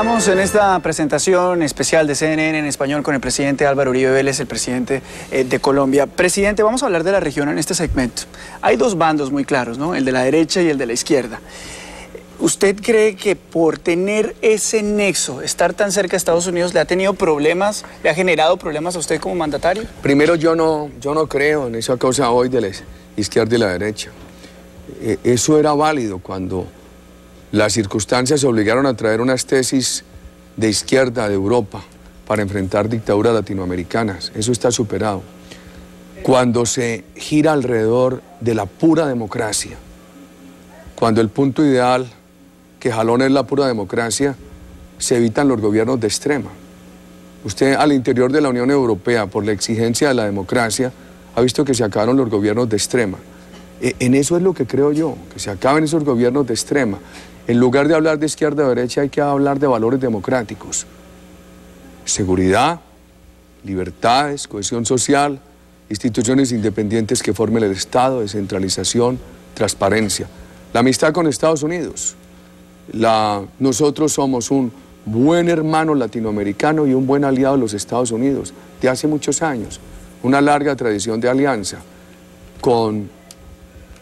Estamos en esta presentación especial de CNN en español con el presidente Álvaro Uribe Vélez, el presidente de Colombia. Presidente, vamos a hablar de la región en este segmento. Hay dos bandos muy claros, ¿no? El de la derecha y el de la izquierda. ¿Usted cree que por tener ese nexo, estar tan cerca de Estados Unidos, le ha tenido problemas, le ha generado problemas a usted como mandatario? Primero, yo no creo en esa cosa hoy de la izquierda y la derecha. Eso era válido cuando las circunstancias obligaron a traer unas tesis de izquierda de Europa para enfrentar dictaduras latinoamericanas. Eso está superado. Cuando se gira alrededor de la pura democracia, cuando el punto ideal que jalona es la pura democracia, se evitan los gobiernos de extrema. Usted al interior de la Unión Europea, por la exigencia de la democracia, ha visto que se acabaron los gobiernos de extrema. En eso es lo que creo yo, que se acaben esos gobiernos de extrema. En lugar de hablar de izquierda o derecha, hay que hablar de valores democráticos. Seguridad, libertades, cohesión social, instituciones independientes que formen el Estado, descentralización, transparencia. La amistad con Estados Unidos. Nosotros somos un buen hermano latinoamericano y un buen aliado de los Estados Unidos de hace muchos años. Una larga tradición de alianza con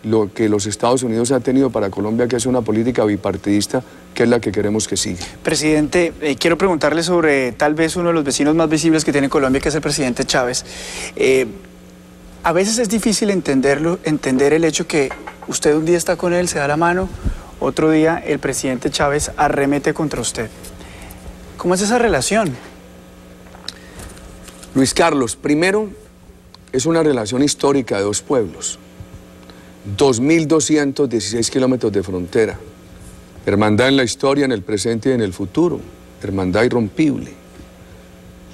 lo que los Estados Unidos ha tenido para Colombia, que es una política bipartidista, que es la que queremos que siga. Presidente, quiero preguntarle sobre tal vez uno de los vecinos más visibles que tiene Colombia, que es el presidente Chávez. A veces es difícil entender el hecho que usted un día está con él, se da la mano, otro día el presidente Chávez arremete contra usted. ¿Cómo es esa relación? Luis Carlos, primero, es una relación histórica de dos pueblos. 2.216 kilómetros de frontera, hermandad en la historia, en el presente y en el futuro, hermandad irrompible.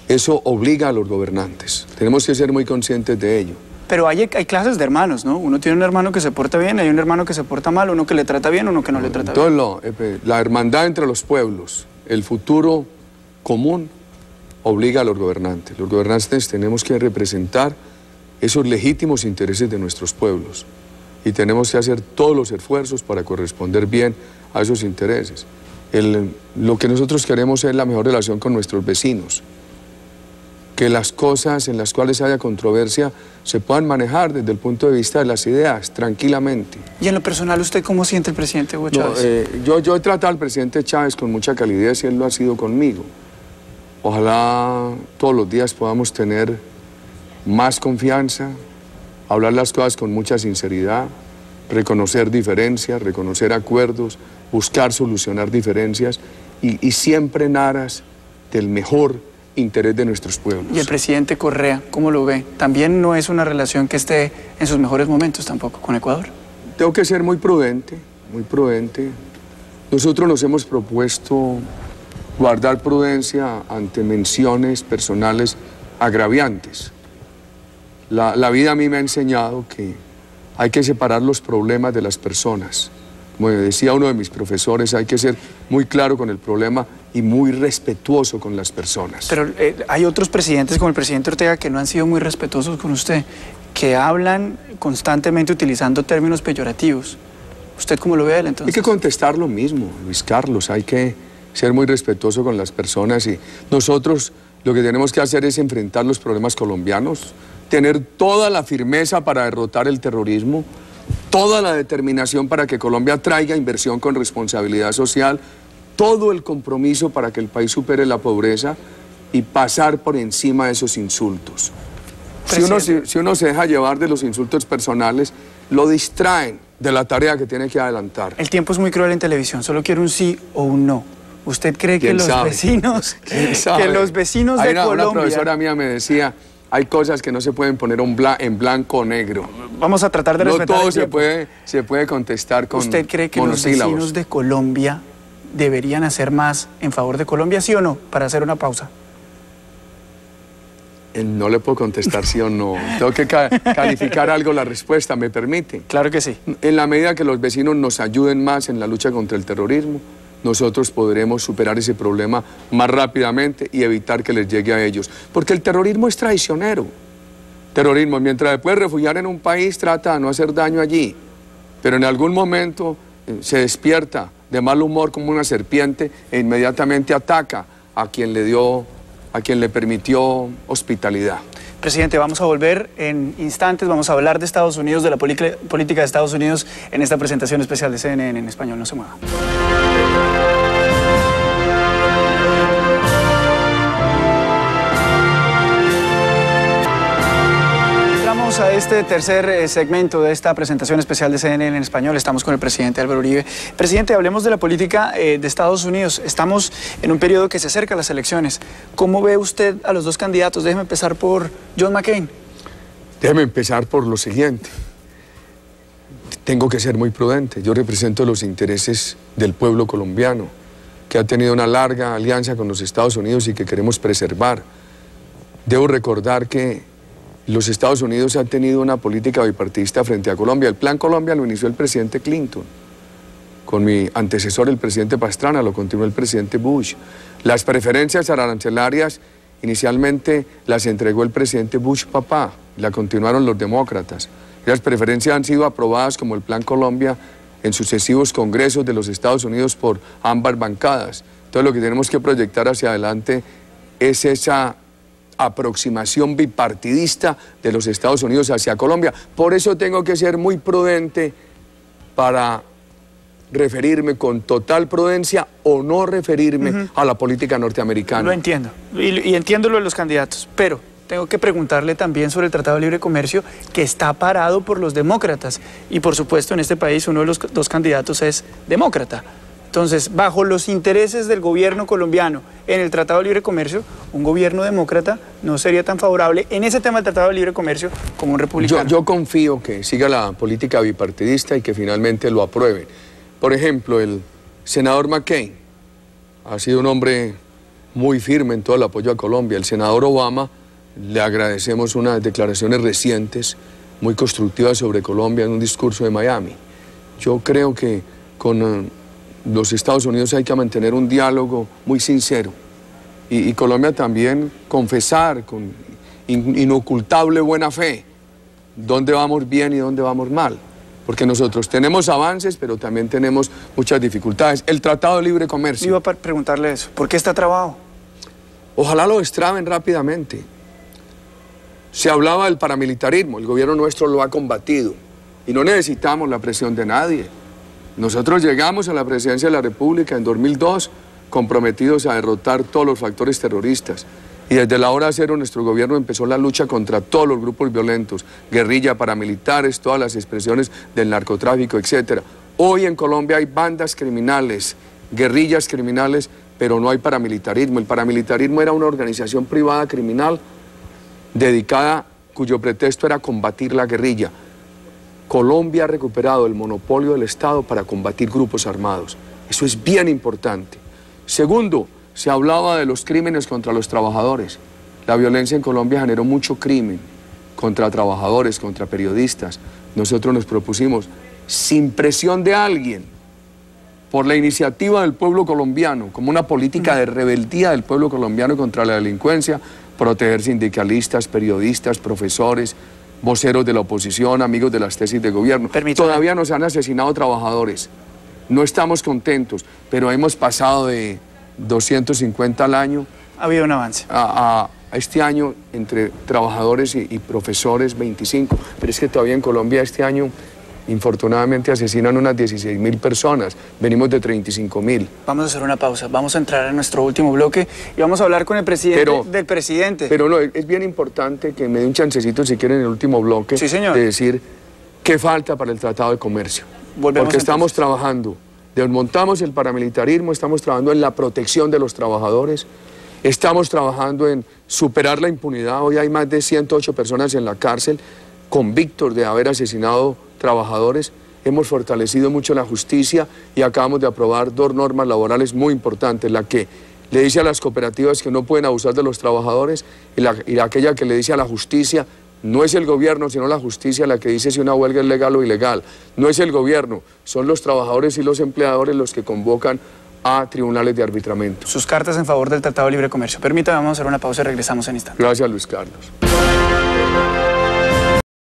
Eso obliga a los gobernantes, tenemos que ser muy conscientes de ello. Pero hay clases de hermanos, ¿no? Uno tiene un hermano que se porta bien, hay un hermano que se porta mal, uno que le trata bien, uno que no le trata bien. Entonces, la hermandad entre los pueblos, el futuro común, obliga a los gobernantes. Los gobernantes tenemos que representar esos legítimos intereses de nuestros pueblos. Y tenemos que hacer todos los esfuerzos para corresponder bien a esos intereses. Lo que nosotros queremos es la mejor relación con nuestros vecinos. Que las cosas en las cuales haya controversia se puedan manejar desde el punto de vista de las ideas, tranquilamente. ¿Y en lo personal usted cómo siente el presidente Hugo Chávez? Yo he tratado al presidente Chávez con mucha calidez y él lo ha sido conmigo. Ojalá todos los días podamos tener más confianza, hablar las cosas con mucha sinceridad, reconocer diferencias, reconocer acuerdos, buscar solucionar diferencias y siempre en aras del mejor interés de nuestros pueblos. ¿Y el presidente Correa, cómo lo ve? También no es una relación que esté en sus mejores momentos tampoco con Ecuador. Tengo que ser muy prudente, muy prudente. Nosotros nos hemos propuesto guardar prudencia ante menciones personales agraviantes. La vida a mí me ha enseñado que hay que separar los problemas de las personas. Como decía uno de mis profesores, hay que ser muy claro con el problema y muy respetuoso con las personas. Pero hay otros presidentes, como el presidente Ortega, que no han sido muy respetuosos con usted, que hablan constantemente utilizando términos peyorativos. ¿Usted cómo lo ve a él entonces? Hay que contestar lo mismo, Luis Carlos, hay que ser muy respetuoso con las personas y nosotros lo que tenemos que hacer es enfrentar los problemas colombianos, tener toda la firmeza para derrotar el terrorismo, toda la determinación para que Colombia traiga inversión con responsabilidad social, todo el compromiso para que el país supere la pobreza y pasar por encima de esos insultos. Si uno se deja llevar de los insultos personales, lo distraen de la tarea que tiene que adelantar. El tiempo es muy cruel en televisión, solo quiere un sí o un no. ¿Usted cree que los vecinos de Colombia... Una profesora mía me decía, hay cosas que no se pueden poner en blanco o negro. Vamos a tratar de respetar no todo el tiempo. se puede contestar con ¿Usted cree que los vecinos de Colombia deberían hacer más en favor de Colombia, sí o no? Para hacer una pausa. No le puedo contestar sí o no. Tengo que calificar algo la respuesta, ¿me permite? Claro que sí. En la medida que los vecinos nos ayuden más en la lucha contra el terrorismo, nosotros podremos superar ese problema más rápidamente y evitar que les llegue a ellos. Porque el terrorismo es traicionero. Terrorismo, mientras se puede refugiar en un país, trata de no hacer daño allí. Pero en algún momento se despierta de mal humor como una serpiente e inmediatamente ataca a quien le permitió hospitalidad. Presidente, vamos a volver en instantes, vamos a hablar de Estados Unidos, de la política de Estados Unidos en esta presentación especial de CNN en español. No se mueva. A este tercer segmento de esta presentación especial de CNN en español. Estamos con el presidente Álvaro Uribe. Presidente, hablemos de la política de Estados Unidos. Estamos en un periodo que se acerca a las elecciones. ¿Cómo ve usted a los dos candidatos? Déjeme empezar por John McCain. Déjeme empezar por lo siguiente. Tengo que ser muy prudente. Yo represento los intereses del pueblo colombiano, que ha tenido una larga alianza con los Estados Unidos y que queremos preservar. Debo recordar que los Estados Unidos han tenido una política bipartidista frente a Colombia. El Plan Colombia lo inició el presidente Clinton. Con mi antecesor, el presidente Pastrana, lo continuó el presidente Bush. Las preferencias arancelarias inicialmente las entregó el presidente Bush papá, la continuaron los demócratas. Las preferencias han sido aprobadas como el Plan Colombia en sucesivos congresos de los Estados Unidos por ambas bancadas. Entonces lo que tenemos que proyectar hacia adelante es esa aproximación bipartidista de los Estados Unidos hacia Colombia. Por eso tengo que ser muy prudente para referirme con total prudencia o no referirme a la política norteamericana. Lo entiendo, y entiendo lo de los candidatos, pero tengo que preguntarle también sobre el Tratado de Libre Comercio, que está parado por los demócratas, y por supuesto en este país uno de los dos candidatos es demócrata. Entonces, bajo los intereses del gobierno colombiano en el Tratado de Libre Comercio, un gobierno demócrata no sería tan favorable en ese tema del Tratado de Libre Comercio como un republicano. Yo confío que siga la política bipartidista y que finalmente lo aprueben. Por ejemplo, el senador McCain ha sido un hombre muy firme en todo el apoyo a Colombia. El senador Obama, le agradecemos unas declaraciones recientes muy constructivas sobre Colombia en un discurso de Miami. Yo creo que con los Estados Unidos hay que mantener un diálogo muy sincero y Colombia también confesar con inocultable buena fe dónde vamos bien y dónde vamos mal, porque nosotros tenemos avances pero también tenemos muchas dificultades. El Tratado de Libre Comercio. Iba a preguntarle eso, ¿por qué está trabado? Ojalá lo destraben rápidamente. Se hablaba del paramilitarismo, el gobierno nuestro lo ha combatido y no necesitamos la presión de nadie. Nosotros llegamos a la presidencia de la República en 2002 comprometidos a derrotar todos los factores terroristas. Y desde la hora cero nuestro gobierno empezó la lucha contra todos los grupos violentos, guerrilla, paramilitares, todas las expresiones del narcotráfico, etc. Hoy en Colombia hay bandas criminales, guerrillas criminales, pero no hay paramilitarismo. El paramilitarismo era una organización privada criminal dedicada, cuyo pretexto era combatir la guerrilla. Colombia ha recuperado el monopolio del Estado para combatir grupos armados. Eso es bien importante. Segundo, se hablaba de los crímenes contra los trabajadores. La violencia en Colombia generó mucho crimen contra trabajadores, contra periodistas. Nosotros nos propusimos, sin presión de alguien, por la iniciativa del pueblo colombiano, como una política de rebeldía del pueblo colombiano contra la delincuencia, proteger sindicalistas, periodistas, profesores, voceros de la oposición, amigos de las tesis de gobierno. Todavía nos han asesinado trabajadores. No estamos contentos, pero hemos pasado de 250 al año. Ha habido un avance. A este año, entre trabajadores y profesores, 25. Pero es que todavía en Colombia este año, infortunadamente, asesinan unas 16.000 personas. Venimos de 35.000. Vamos a hacer una pausa. Vamos a entrar a nuestro último bloque y vamos a hablar con el presidente del presidente. Pero no, es bien importante que me dé un chancecito, si quieren, en el último bloque. Sí, señor. De decir qué falta para el Tratado de Comercio. Volvemos porque estamos trabajando, desmontamos el paramilitarismo, estamos trabajando en la protección de los trabajadores, estamos trabajando en superar la impunidad. Hoy hay más de 108 personas en la cárcel convictos de haber asesinado trabajadores. Hemos fortalecido mucho la justicia y acabamos de aprobar 2 normas laborales muy importantes, la que le dice a las cooperativas que no pueden abusar de los trabajadores y aquella que le dice a la justicia, no es el gobierno sino la justicia la que dice si una huelga es legal o ilegal. No es el gobierno, son los trabajadores y los empleadores los que convocan a tribunales de arbitramiento. Sus cartas en favor del Tratado de Libre Comercio. Permítame, vamos a hacer una pausa y regresamos en instantes. Gracias, Luis Carlos.